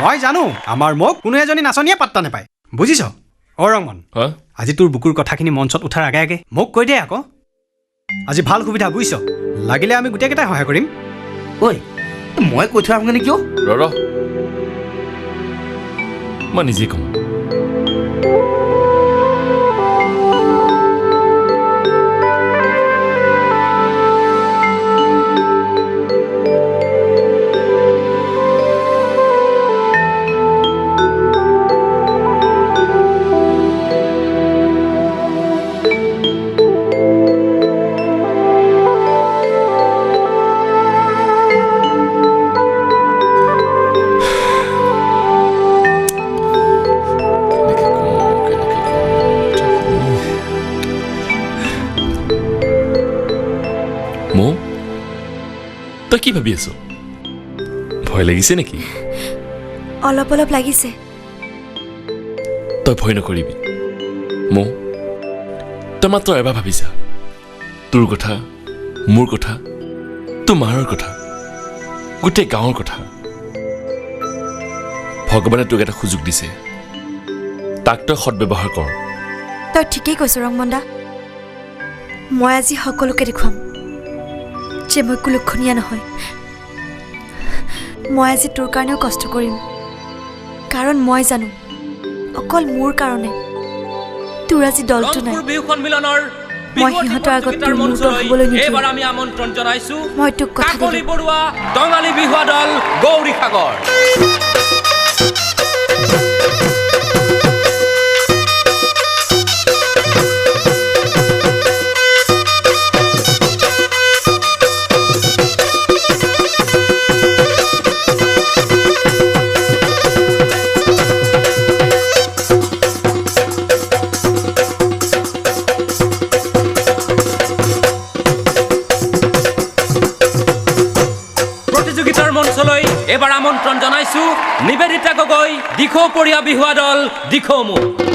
মই জানো আমাৰ মোক কোনো এজনী নাচনীয়ে পাত্তা নাপায় বুজিছ অ ৰংমন আজি তোৰ বুকুৰ কথাখিনি মঞ্চত উঠাৰ আগে আগে মোক কৈ দে আকৌ আজি ভাল সুবিধা বুজিছ লাগিলে আমি গোটেইকেইটাই সহায় কৰিম ঐ মই কৈ থৈ আহোঁগৈ নেকি ৰ মই নিজে কম তই কি ভাবি আছ ভয় লাগিছে নেকি অলপ অলপ লাগিছে তই ভয় নকৰিবি মো তই মাত্ৰ এবাৰ ভাবিছা তোৰ কথা মোৰ কথা তোৰ মাৰৰ কথা গোটেই গাঁৱৰ কথা ভগৱানে তোক এটা সুযোগ দিছে তাক তই সৎব্যৱহাৰ কৰ তই ঠিকেই কৈছ ৰংমন্দা মই আজি সকলোকে দেখুৱাম যে মই কুলক্ষণীয়া নহয় মই আজি তোৰ কাৰণেও কষ্ট কৰিম কাৰণ মই জানো অকল মোৰ কাৰণে তোৰ আজি দলটো নাই মই সিহঁতৰ আগত তোৰ মূৰ দল হ'বলৈ নিদিওঁ আমি আমন্ত্ৰণ জনাইছো মই তোক কথা কাকলি বৰুৱা টঙালী বিহুৱা দল গৌৰী সাগৰ এবাৰ আমন্ত্ৰণ জনাইছো নিবেদিতা গগৈ দিখৌ পৰিয়া বিহুৱা দল দিখৌ মুখ